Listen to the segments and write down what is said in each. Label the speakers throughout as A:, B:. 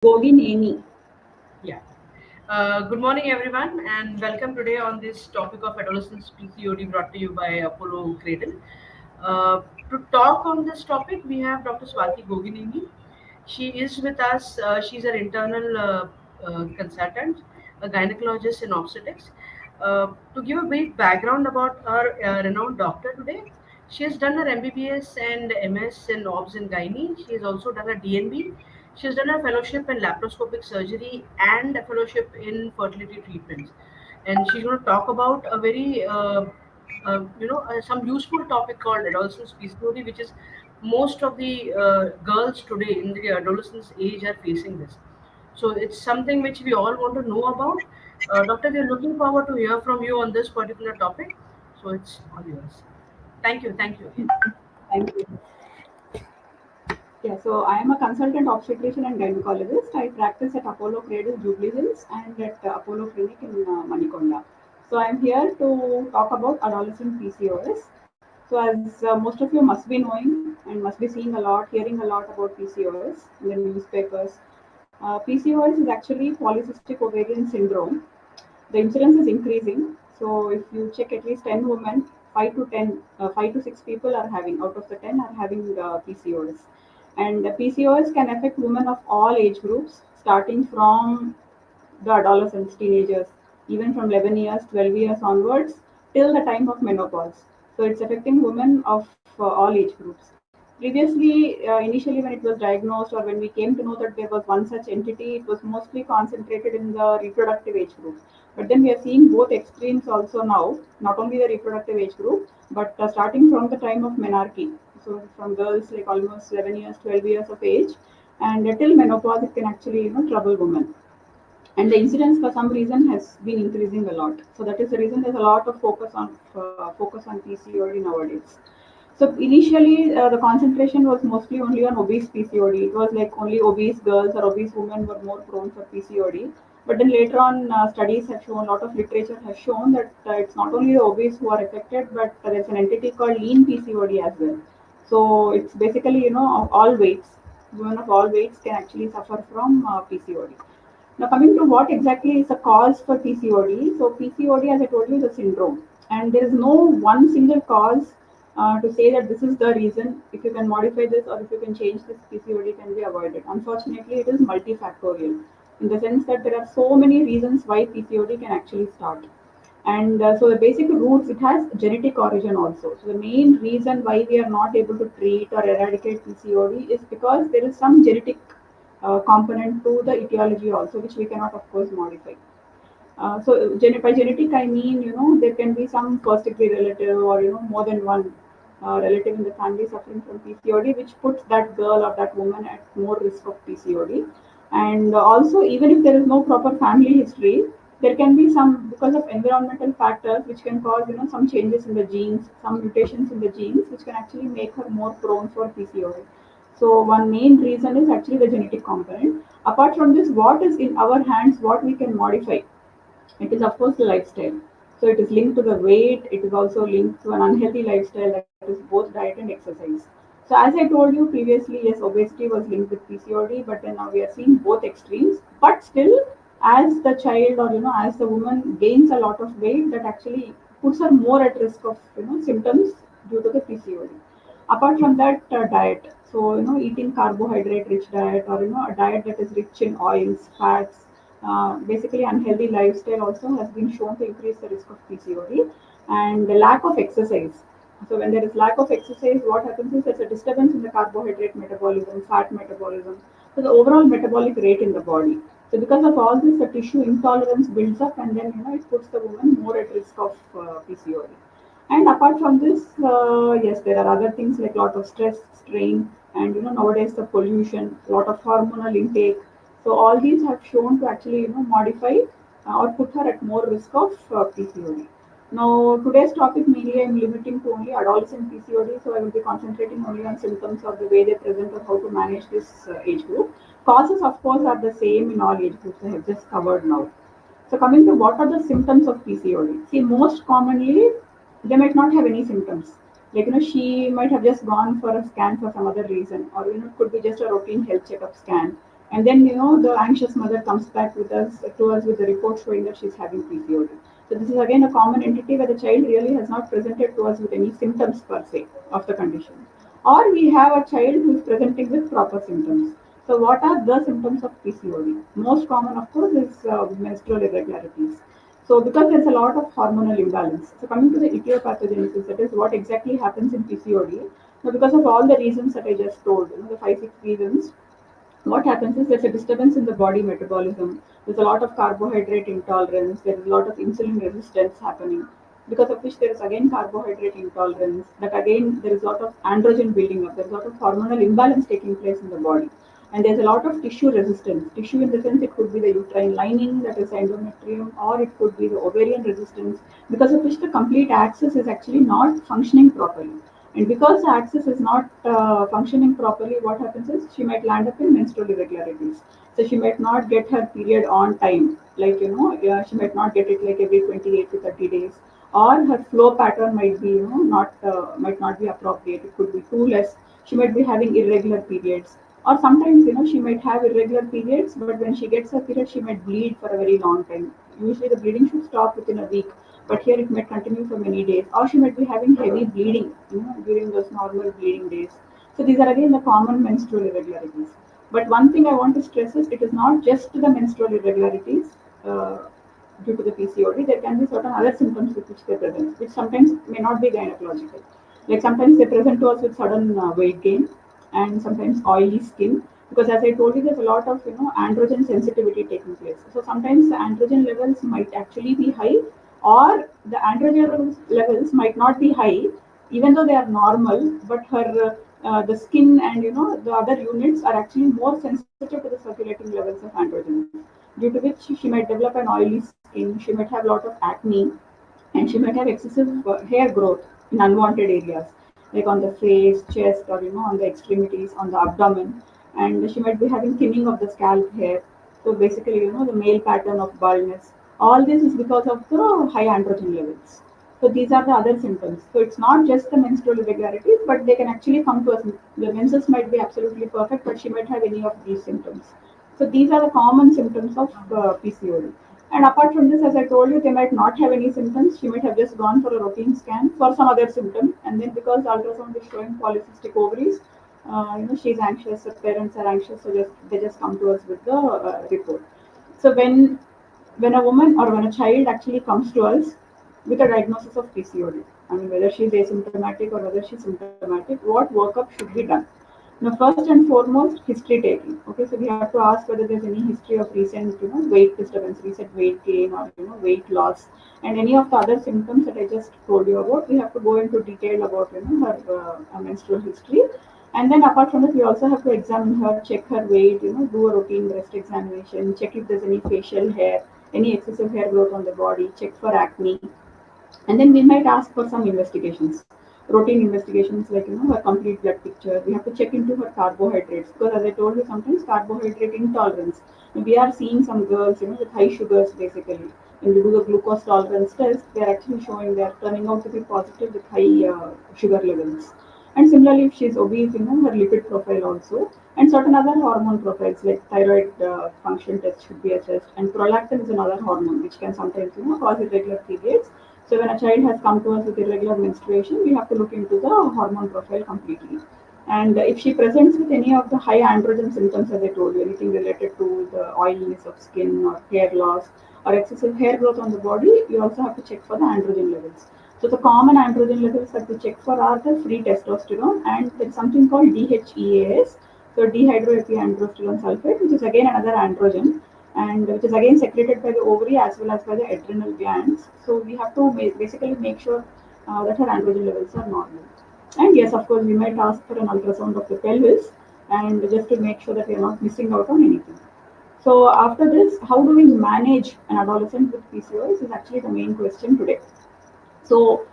A: Gogineni.
B: Yeah. Good morning, everyone, and welcome today on this topic of adolescence PCOD brought to you by Apollo Cradle. Uh, to talk on this topic, we have Dr. Swati Gogineni. She is with us. She's an internal consultant, a gynecologist in obstetrics. To give a brief background about our renowned doctor today, she has done her MBBS and MS in OBS and Gynae. She has also done a DNB. She has done a fellowship in laparoscopic surgery and a fellowship in fertility treatments. And she's going to talk about a very, some useful topic called adolescence PCOD, which is most of the girls today in the adolescence age are facing this. So it's something which we all want to know about. Doctor, we're looking forward to hear from you on this particular topic. So it's all yours. Thank you. Thank you again.
A: Thank you. Yeah, so I am a consultant obstetrician and gynecologist. I practice at Apollo Cradle, Jubilee Hills, and at Apollo Clinic in Manikonda. So I am here to talk about adolescent PCOS. So as most of you must be knowing and must be seeing a lot, hearing a lot about PCOS in the newspapers. PCOS is actually polycystic ovarian syndrome. The incidence is increasing. So if you check at least 10 women, 5 to 10, 5 to 6 people are having, out of the 10 are having PCOS. And PCOS can affect women of all age groups, starting from the adolescents, teenagers, even from 11 years, 12 years onwards, till the time of menopause. So it's affecting women of all age groups. Previously, initially when it was diagnosed or when we came to know that there was one such entity, it was mostly concentrated in the reproductive age group. But then we are seeing both extremes also now, not only the reproductive age group, but starting from the time of menarche. So from girls like almost 11 years, 12 years of age, and till menopause, it can actually trouble women, and the incidence for some reason has been increasing a lot. So that is the reason there's a lot of focus on PCOD nowadays. So initially, the concentration was mostly only on obese PCOD. It was like only obese girls or obese women were more prone for PCOD. But then later on, studies have shown, a lot of literature has shown that it's not only the obese who are affected, but there's an entity called lean PCOD as well. So it's basically, of all weights, women of all weights can actually suffer from PCOD. Now, coming to what exactly is the cause for PCOD. So, PCOD, as I told you, is a syndrome, and there is no one single cause to say that this is the reason. If you can modify this or if you can change this, PCOD can be avoided. Unfortunately, it is multifactorial in the sense that there are so many reasons why PCOD can actually start. And so the basic roots, it has genetic origin also. So the main reason why we are not able to treat or eradicate PCOD is because there is some genetic component to the etiology also, which we cannot of course modify. By genetic, I mean, there can be some first degree relative or, more than one relative in the family suffering from PCOD, which puts that girl or that woman at more risk of PCOD. And also, even if there is no proper family history, there can be some, because of environmental factors, which can cause, some changes in the genes, some mutations in the genes, which can actually make her more prone for PCOD. So one main reason is actually the genetic component. Apart from this, what is in our hands, what we can modify? It is of course the lifestyle. So it is linked to the weight. It is also linked to an unhealthy lifestyle, that is both diet and exercise. So as I told you previously, yes, obesity was linked with PCOD, but then now we are seeing both extremes. But still, as the child or as the woman gains a lot of weight, that actually puts her more at risk of symptoms due to the PCOD. Apart from that, diet. So eating carbohydrate-rich diet, or a diet that is rich in oils, fats, basically unhealthy lifestyle also has been shown to increase the risk of PCOD, and the lack of exercise. So when there is lack of exercise, what happens is there's a disturbance in the carbohydrate metabolism, fat metabolism, so the overall metabolic rate in the body. So because of all this, the tissue intolerance builds up, and then it puts the woman more at risk of PCOD. And apart from this, yes, there are other things like lot of stress, strain, and nowadays the pollution, lot of hormonal intake. So all these have shown to actually modify or put her at more risk of PCOD. Now today's topic mainly I am limiting to only adolescent PCOD, so I will be concentrating only on symptoms or the way they present or how to manage this age group. Causes of course are the same in all age groups I have just covered now. So coming to what are the symptoms of PCOD? See, most commonly they might not have any symptoms. Like she might have just gone for a scan for some other reason, or it could be just a routine health checkup scan. And then, the anxious mother comes back to us with the report showing that she's having PCOD. So this is again a common entity where the child really has not presented to us with any symptoms per se of the condition. Or we have a child who is presenting with proper symptoms. So what are the symptoms of PCOD? Most common, of course, is menstrual irregularities. So because there's a lot of hormonal imbalance. So coming to the etiopathogenesis, that is what exactly happens in PCOD. Now, because of all the reasons that I just told, the 5-6 reasons, what happens is there's a disturbance in the body metabolism. There's a lot of carbohydrate intolerance. There is a lot of insulin resistance happening, because of which there is again carbohydrate intolerance. That again there is a lot of androgen building up. There's a lot of hormonal imbalance taking place in the body, and there's a lot of tissue resistance. Tissue in the sense it could be the uterine lining, that is endometrium, or it could be the ovarian resistance, because of which the complete axis is actually not functioning properly. And because the axis is not functioning properly, what happens is she might land up in menstrual irregularities. So she might not get her period on time, like she might not get it like every 28 to 30 days, or her flow pattern might be not might not be appropriate. It could be too less. She might be having irregular periods, or sometimes she might have irregular periods, but when she gets her period, she might bleed for a very long time. Usually, the bleeding should stop within a week, but here it might continue for many days, or she might be having heavy bleeding during those normal bleeding days. So these are again the common menstrual irregularities. But one thing I want to stress is it is not just the menstrual irregularities uh, due to the PCOD. There can be certain other symptoms with which they present, which sometimes may not be gynecological. Like sometimes they present to us with sudden weight gain, and sometimes oily skin, because as I told you, there's a lot of androgen sensitivity taking place. So sometimes the androgen levels might actually be high, or the levels might not be high, even though they are normal, but her the skin and the other units are actually more sensitive to the circulating levels of androgens, due to which she might develop an oily skin. She might have a lot of acne, and she might have excessive hair growth in unwanted areas, like on the face, chest, or on the extremities, on the abdomen. And she might be having thinning of the scalp hair. So basically, the male pattern of baldness. All this is because of the high androgen levels. So these are the other symptoms. So it's not just the menstrual irregularities, but they can actually come to us. The menses might be absolutely perfect, but she might have any of these symptoms. So these are the common symptoms of PCOD. And apart from this, as I told you, they might not have any symptoms. She might have just gone for a routine scan for some other symptom, and then because the ultrasound is showing polycystic ovaries, she's anxious. Her parents are anxious, so they just come to us with the report. So when a woman or when a child actually comes to us with a diagnosis of PCOD, I mean whether she's asymptomatic or whether she's symptomatic, what workup should be done? Now, first and foremost, history taking. Okay, so we have to ask whether there's any history of recent, weight disturbance, recent weight gain, or weight loss, and any of the other symptoms that I just told you about. We have to go into detail about her menstrual history, and then apart from it, we also have to examine her, check her weight, do a routine breast examination, check if there's any facial hair, any excessive hair growth on the body, check for acne, and then we might ask for some investigations, routine investigations, like her complete blood picture. We have to check into her carbohydrates, because as I told you, sometimes carbohydrate intolerance. We are seeing some girls with high sugars. Basically, when we do the glucose tolerance test, they are actually showing, they are turning out to be positive with high sugar levels. And similarly, if she's obese, her lipid profile also, and certain other hormone profiles like thyroid function test should be assessed. And prolactin is another hormone which can sometimes cause irregular periods. So when a child has come to us with irregular menstruation, we have to look into the hormone profile completely. And if she presents with any of the high androgen symptoms, as I told you, anything related to the oiliness of skin or hair loss or excessive hair growth on the body, you also have to check for the androgen levels. So the common androgen levels that we check for are the free testosterone, and there's something called DHEAS, so dehydroepiandrosterone sulfate, which is again another androgen, and which is again secreted by the ovary as well as by the adrenal glands. So we have to basically make sure that her androgen levels are normal. And yes, of course, we might ask for an ultrasound of the pelvis, and just to make sure that we are not missing out on anything. So after this, how do we manage an adolescent with PCOS is actually the main question today. So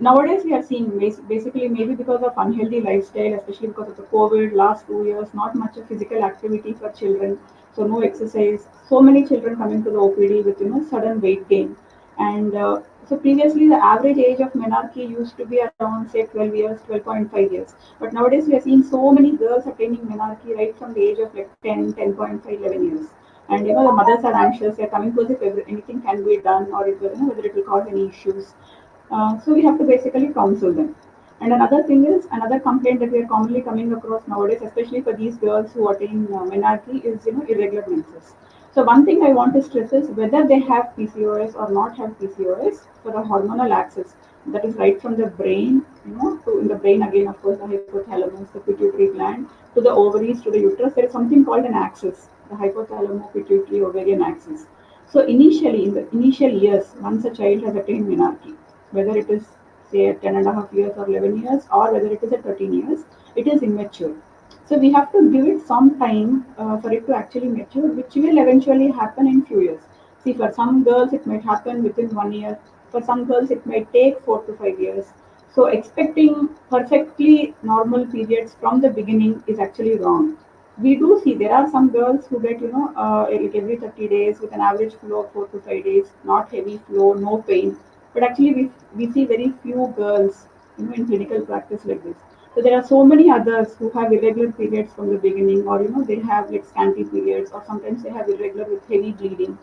A: nowadays we are seeing basically, maybe because of unhealthy lifestyle, especially because of the COVID last 2 years, not much of physical activity for children, so no exercise. So many children coming to the OPD with sudden weight gain. And so previously the average age of menarche used to be around say 12 years, 12.5 years. But nowadays we are seeing so many girls attaining menarche right from the age of like 10, 10.5, 11 years. And the mothers are anxious, they're coming to us if anything can be done or if, whether it will cause any issues. So we have to basically counsel them. And another thing is, another complaint that we are commonly coming across nowadays, especially for these girls who attain menarche, is irregular menses. So one thing I want to stress is whether they have PCOS or not have PCOS for the hormonal axis, that is right from the brain, to in the brain again, of course, the hypothalamus, the pituitary gland, to the ovaries, to the uterus. There is something called an axis, the hypothalamo-pituitary-ovarian axis. So initially, in the initial years, once a child has attained menarche, whether it is say at 10 and a half years or 11 years, or whether it is at 13 years, it is immature. So we have to give it some time for it to actually mature, which will eventually happen in few years. See, for some girls it might happen within 1 year. For some girls it might take 4 to 5 years. So expecting perfectly normal periods from the beginning is actually wrong. We do see there are some girls who get like every 30 days with an average flow of 4 to 5 days, not heavy flow, no pain. But actually we see very few girls in clinical practice like this. So there are so many others who have irregular periods from the beginning, or they have like scanty periods, or sometimes they have irregular with heavy bleeding,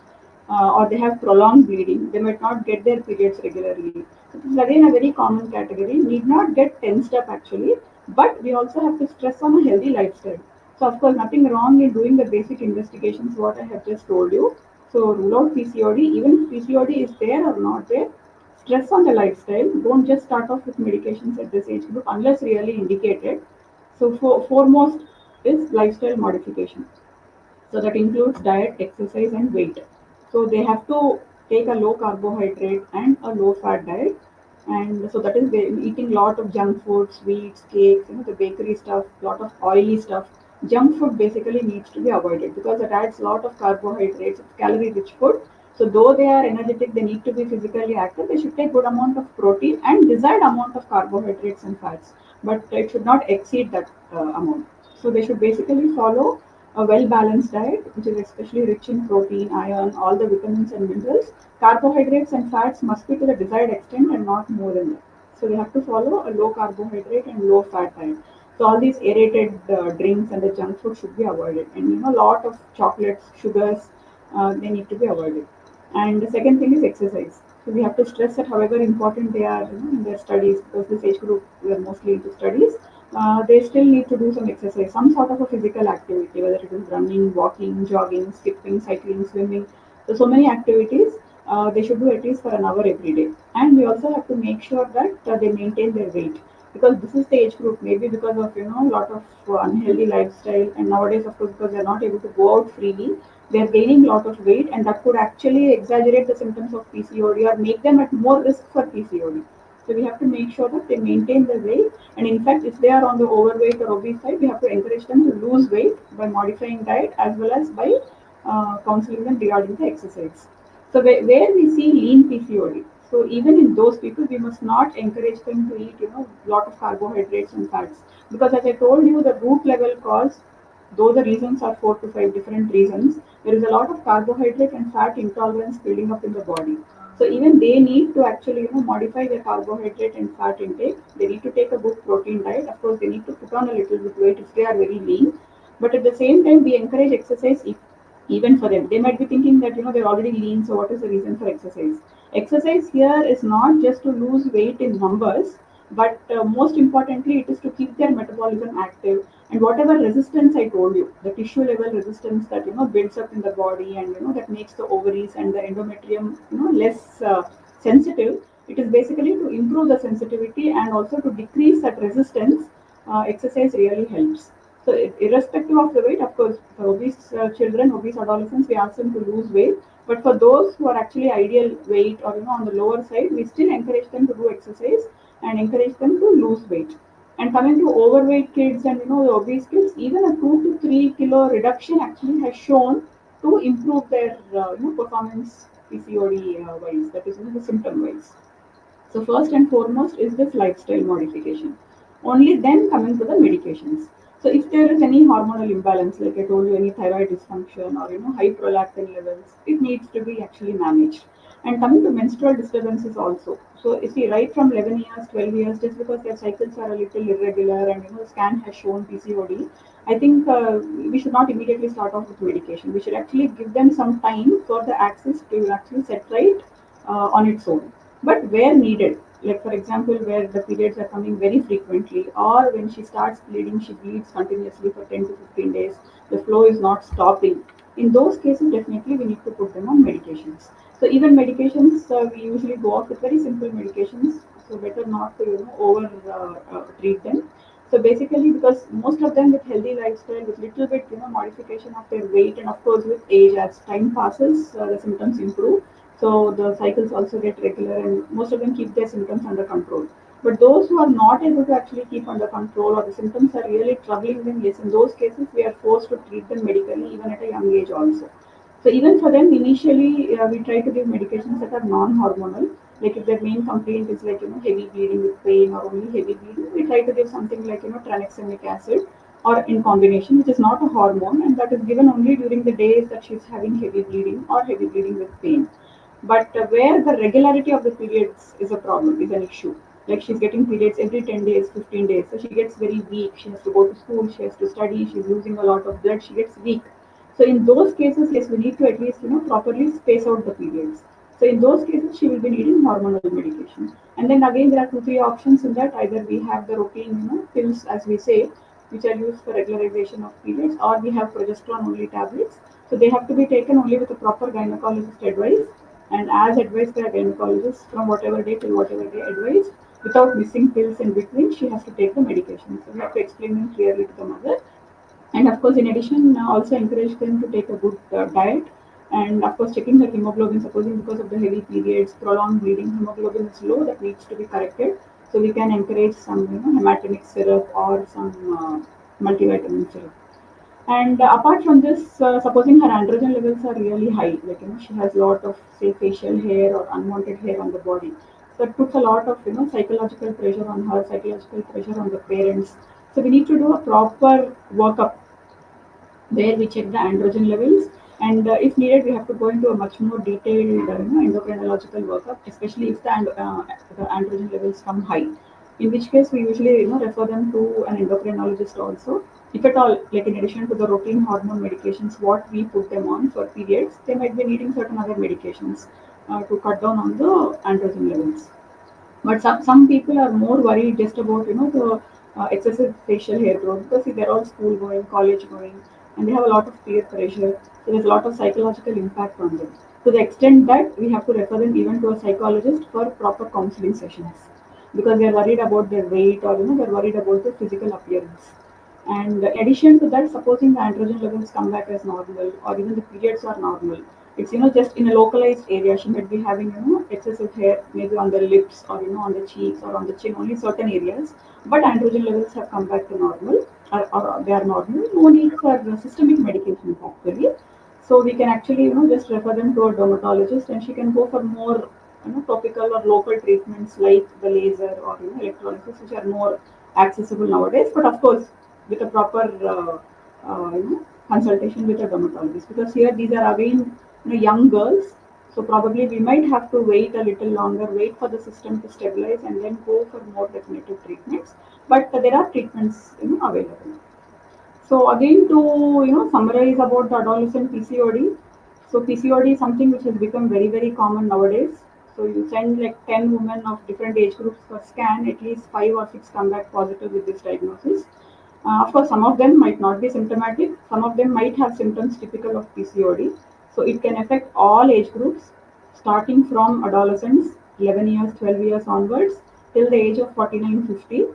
A: or they have prolonged bleeding. They might not get their periods regularly. So this is again a very common category. Need not get tensed up actually, but we also have to stress on a healthy lifestyle. So of course, nothing wrong in doing the basic investigations what I have just told you. So rule out PCOD, even if PCOD is there or not there, stress on the lifestyle. Don't just start off with medications at this age group unless really indicated. So foremost is lifestyle modification. So that includes diet, exercise, and weight. So they have to take a low carbohydrate and a low fat diet. And so that is they eating lot of junk food, sweets, cakes, the bakery stuff, lot of oily stuff. Junk food basically needs to be avoided because it adds a lot of carbohydrates. It's calorie rich food. So though they are energetic, they need to be physically active. They should take good amount of protein and desired amount of carbohydrates and fats, but it should not exceed that amount. So they should basically follow a well balanced diet, which is especially rich in protein, iron, all the vitamins and minerals. Carbohydrates and fats must be to the desired extent and not more than that. So we have to follow a low carbohydrate and low fat diet. So all these aerated drinks and the junk food should be avoided, and a lot of chocolates, sugars, they need to be avoided. And the second thing is exercise. So we have to stress that however important they are in their studies, because this age group we are mostly into studies, they still need to do some exercise, some sort of a physical activity, whether it is running, walking, jogging, skipping, cycling, swimming. So many activities they should do at least for an hour every day. And we also have to make sure that they maintain their weight, because this is the age group. Maybe because of a lot of unhealthy lifestyle, and nowadays of course because they are not able to go out freely, they are gaining a lot of weight, and that could actually exaggerate the symptoms of PCOD or make them at more risk for PCOD. So we have to make sure that they maintain the weight, and in fact, if they are on the overweight or obese side, we have to encourage them to lose weight by modifying diet as well as by counseling them regarding the exercise. So where we see lean PCOD, so even in those people, we must not encourage them to eat, lot of carbohydrates and fats, because as I told you, the root level cause, though the reasons are 4 to 5 different reasons, there is a lot of carbohydrate and fat intolerance building up in the body. So even they need to actually modify their carbohydrate and fat intake. They need to take a good protein diet. Of course, they need to put on a little bit weight if they are very lean. But at the same time, we encourage exercise even for them. They might be thinking that they're already lean, so what is the reason for exercise? Exercise here is not just to lose weight in numbers, but most importantly, it is to keep their metabolism active, and whatever resistance I told you, the tissue level resistance that builds up in the body, and that makes the ovaries and the endometrium less sensitive. It is basically to improve the sensitivity and also to decrease that resistance. Exercise really helps. So irrespective of the weight, of course, for obese children, obese adolescents, we ask them to lose weight. But for those who are actually ideal weight or on the lower side, we still encourage them to do exercise and encourage them to lose weight. And coming to overweight kids and the obese kids, even a 2 to 3 kilo reduction actually has shown to improve their performance PCOD wise, that is the symptom wise. So first and foremost is this lifestyle modification. Only then coming to the medications. So if there is any hormonal imbalance, like I told you, any thyroid dysfunction or high prolactin levels, it needs to be actually managed. And coming to menstrual disturbances also. So you see, right from 11 years, 12 years, just because their cycles are a little irregular and scan has shown PCOD, I think we should not immediately start off with medication. We should actually give them some time for the axis to actually set right on its own. But where needed, like for example, where the periods are coming very frequently, or when she starts bleeding, she bleeds continuously for 10 to 15 days, the flow is not stopping. In those cases, definitely we need to put them on medications. So even medications, we usually go off with very simple medications. So better not to over treat them. So basically, because most of them with healthy lifestyle, with little bit modification of their weight, and of course with age, as time passes, the symptoms improve. So the cycles also get regular, and most of them keep their symptoms under control. But those who are not able to actually keep under control, or the symptoms are really troubling them, yes, in those cases we are forced to treat them medically even at a young age also. So even for them, initially we try to give medications that are non-hormonal. Like if their main complaint is like heavy bleeding with pain or only heavy bleeding, we try to give something like tranexamic acid or in combination, which is not a hormone, and that is given only during the days that she's having heavy bleeding or heavy bleeding with pain. But where the regularity of the periods is a problem, is an issue. Like she's getting periods every 10 days, 15 days. So she gets very weak. She has to go to school, she has to study, she's losing a lot of blood, she gets weak. So in those cases, yes, we need to at least properly space out the periods. So in those cases, she will be needing hormonal medication. And then again, there are two, three options in that. Either we have the routine, pills, as we say, which are used for regularization of periods, or we have progesterone only tablets. So they have to be taken only with a proper gynecologist advice, and as advised by a gynecologist from whatever day till whatever day advised, without missing pills in between, she has to take the medication. So we have to explain them clearly to the mother. And of course, in addition, also encourage them to take a good diet. And of course, checking their hemoglobin, supposing because of the heavy periods, prolonged bleeding, hemoglobin is low, that needs to be corrected. So we can encourage some hematinic syrup or some multivitamin syrup. And apart from this, supposing her androgen levels are really high, like she has a lot of say facial hair or unwanted hair on the body, so it puts a lot of psychological pressure on her, psychological pressure on the parents. So we need to do a proper workup where we check the androgen levels, and if needed, we have to go into a much more detailed endocrinological workup, especially if the androgen levels come high. In which case, we usually refer them to an endocrinologist also. If at all, like in addition to the routine hormone medications, what we put them on for periods, they might be needing certain other medications to cut down on the androgen levels. But some people are more worried just about the excessive facial hair growth, because see, they're all school going, college going, and they have a lot of peer pressure. So there's a lot of psychological impact on them. To the extent that we have to refer them even to a psychologist for proper counseling sessions, because they're worried about their weight, or they're worried about their physical appearance. And in addition to that, supposing the androgen levels come back as normal, or even the periods are normal, it's just in a localized area. She might be having excessive hair, maybe on the lips, or on the cheeks or on the chin, only certain areas. But androgen levels have come back to normal, or they are normal. No need for systemic medications actually. So we can actually just refer them to a dermatologist, and she can go for more topical or local treatments like the laser or electrolysis, which are more accessible nowadays. But of course, with a proper consultation with a dermatologist, because here these are again young girls, so probably we might have to wait a little longer, wait for the system to stabilize, and then go for more definitive treatments. But there are treatments available. So again, to summarize about the adolescent PCOD. So PCOD is something which has become very, very common nowadays. So you send like 10 women of different age groups for scan, at least 5 or 6 come back positive with this diagnosis. Of course, some of them might not be symptomatic. Some of them might have symptoms typical of PCOD. So it can affect all age groups, starting from adolescents, 11 years, 12 years onwards, till the age of 49, 50.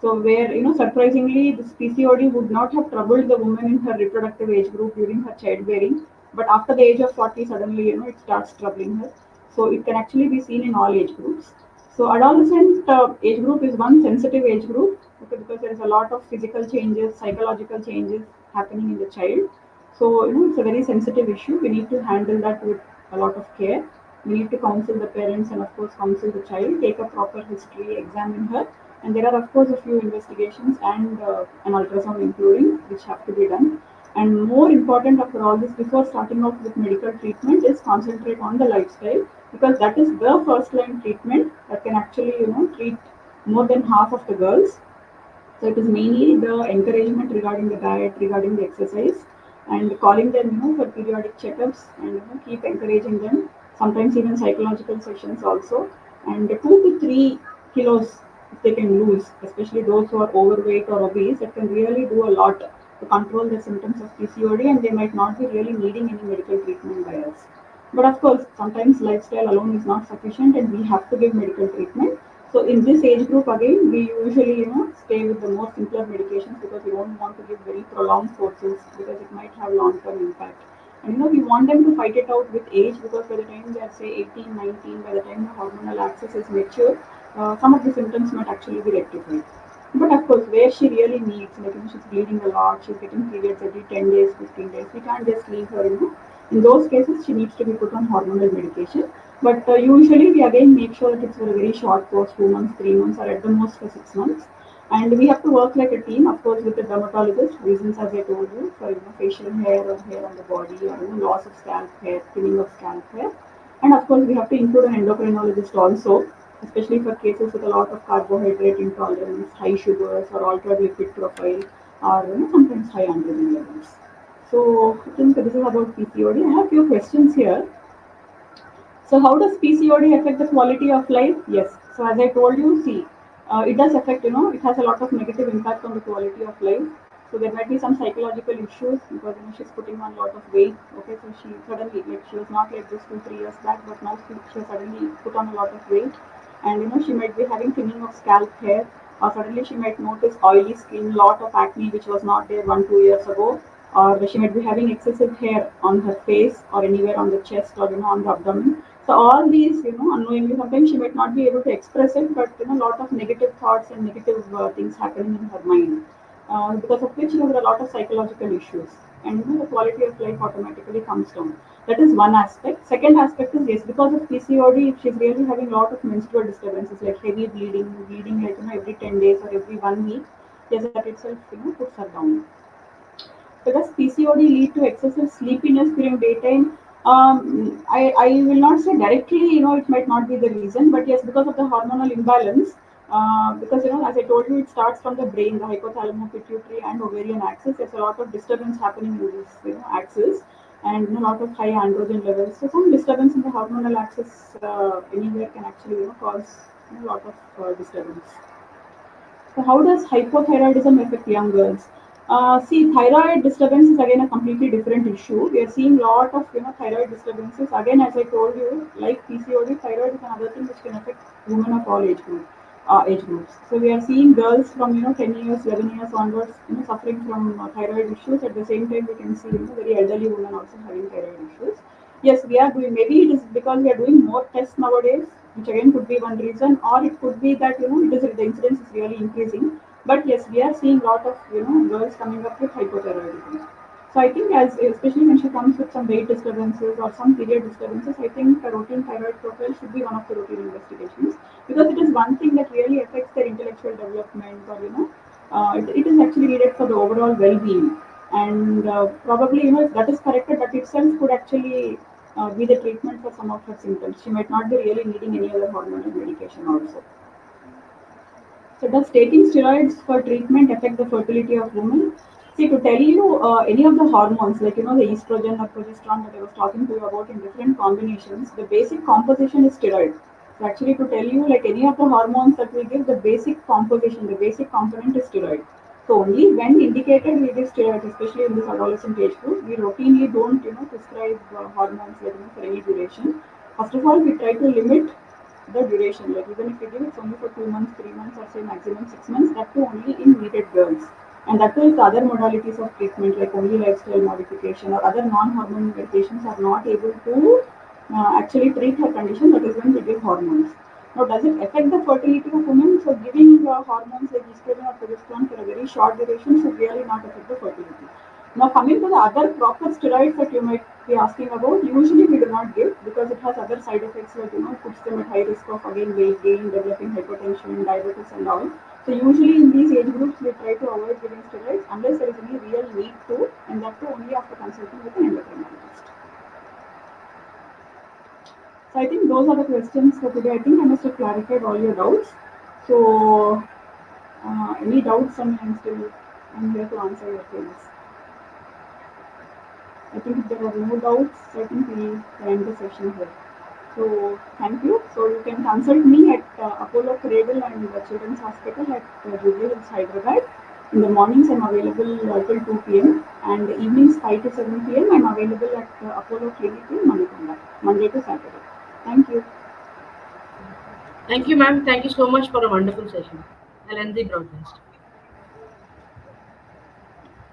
A: So where surprisingly, this PCOD would not have troubled the woman in her reproductive age group during her childbearing, but after the age of 40, suddenly it starts troubling her. So it can actually be seen in all age groups. So adolescent age group is one sensitive age group, okay, because there is a lot of physical changes, psychological changes happening in the child. So it's a very sensitive issue. We need to handle that with a lot of care. We need to counsel the parents and of course counsel the child, take a proper history, examine her, And there are of course a few investigations and an ultrasound including which have to be done. And more important after all this, before starting off with medical treatment, is concentrate on the lifestyle, because that is the first line treatment that can actually treat more than half of the girls. So it is mainly the encouragement regarding the diet, regarding the exercise, and calling them, for periodic checkups, and keep encouraging them. Sometimes even psychological sessions also. And 2 to 3 kilos if they can lose, especially those who are overweight or obese, it can really do a lot to control the symptoms of PCOD, and they might not be really needing any medical treatment by us. But of course, sometimes lifestyle alone is not sufficient, and we have to give medical treatment. So in this age group again, we usually stay with the more simpler medications, because we don't want to give very prolonged courses, because it might have long-term impact. And we want them to fight it out with age, because by the time they are say 18, 19, by the time the hormonal axis is mature, some of the symptoms might actually be rectified. But of course, where she really needs, like she's bleeding a lot, she's getting periods every 10 days, 15 days, we can't just leave her. In those cases, she needs to be put on hormonal medication. But usually, we again make sure that it's for a very short course, 2 months, 3 months, or at the most for 6 months. And we have to work like a team, of course, with the dermatologist. Reasons, as I told you, for facial hair or hair on the body, or loss of scalp hair, thinning of scalp hair. And of course, we have to include an endocrinologist also, especially for cases with a lot of carbohydrate intolerance, high sugars, or altered lipid profile, or sometimes high androgen levels. So I think this is about PCOD. I have a few questions here. So how does PCOD affect the quality of life? Yes. So as I told you, see, it does affect, it has a lot of negative impact on the quality of life. So there might be some psychological issues, because she's putting on a lot of weight. Okay, so she suddenly, like, she was not like this 2, 3 years back, but now she has suddenly put on a lot of weight. And she might be having thinning of scalp hair, or suddenly she might notice oily skin, lot of acne which was not there 1, 2 years ago, or she might be having excessive hair on her face, or anywhere on the chest, or on the abdomen. So all these, unknowingly, sometimes she might not be able to express it, but a lot of negative thoughts and negative things happening in her mind, because of which there are a lot of psychological issues, and the quality of life automatically comes down. That is one aspect. Second aspect is, yes, because of PCOD, if she's really having a lot of menstrual disturbances like heavy bleeding like every 10 days or every 1 week, yes, that itself puts her down. So does PCOD lead to excessive sleepiness during daytime? I will not say directly, it might not be the reason, but yes, because of the hormonal imbalance, because, as I told you, it starts from the brain, the hypothalamo, pituitary, and ovarian axis. There's a lot of disturbance happening in this, axis, and a lot of high androgen levels. So some disturbance in the hormonal axis anywhere can actually, cause a lot of disturbance. So how does hypothyroidism affect young girls? See, thyroid disturbance is again a completely different issue. We are seeing a lot of thyroid disturbances. Again, as I told you, like PCOD, thyroid is another thing which can affect women of all age groups. So we are seeing girls from 10 years, 11 years onwards, suffering from thyroid issues. At the same time, we can see very elderly women also having thyroid issues. Yes, we are doing. Maybe it is because we are doing more tests nowadays, which again could be one reason, or it could be that the incidence is really increasing. But yes, we are seeing a lot of girls coming up with hypothyroidism. So I think, as especially when she comes with some weight disturbances or some period disturbances, I think a routine thyroid profile should be one of the routine investigations, because it is one thing that really affects their intellectual development, or it is actually needed for the overall well-being. And probably if that is corrected, that itself could actually be the treatment for some of her symptoms. She might not be really needing any other hormonal medication also. So does taking steroids for treatment affect the fertility of women? See, to tell you any of the hormones, like the estrogen or progesterone that I was talking to you about in different combinations, the basic composition is steroid. So actually, to tell you, like any of the hormones that we give, the basic composition, the basic component is steroid. So only when indicated we give steroids, especially in this adolescent age group, we routinely don't prescribe hormones like for any duration. First of all, we try to limit the duration. Like even if we give it's only for 2 months, 3 months, or say maximum 6 months, that too only in needed girls. And that too, if the other modalities of treatment like only lifestyle modification or other non-hormonal medications are not able to actually treat her condition, that is when we give hormones. Now, does it affect the fertility of women? So, giving hormones like estrogen or progesterone for a very short duration should really not affect the fertility. Now, coming to the other proper steroids that you might be asking about, usually we do not give, because it has other side effects like puts them at high risk of again weight gain, developing hypertension, diabetes, and all. So usually in these age groups, we try to avoid giving steroids unless there is any real need to, and that too only after consulting with an endocrinologist. So I think those are the questions for today. I think I must have clarified all your doubts. So any doubts, and I'm here to answer your queries. I think if there are no doubts, I think we can end the session here. So thank you. So you can consult me at Apollo Cradle and Children's Hospital at Jubilee Hills, Hyderabad. In the mornings, I'm available till 2 p.m. and the evenings 5 to 7 p.m. I'm available at Apollo Clinic in Manikonda, Monday to Saturday. Thank you.
B: Thank you, ma'am. Thank you so much for a wonderful session. I'll end the broadcast.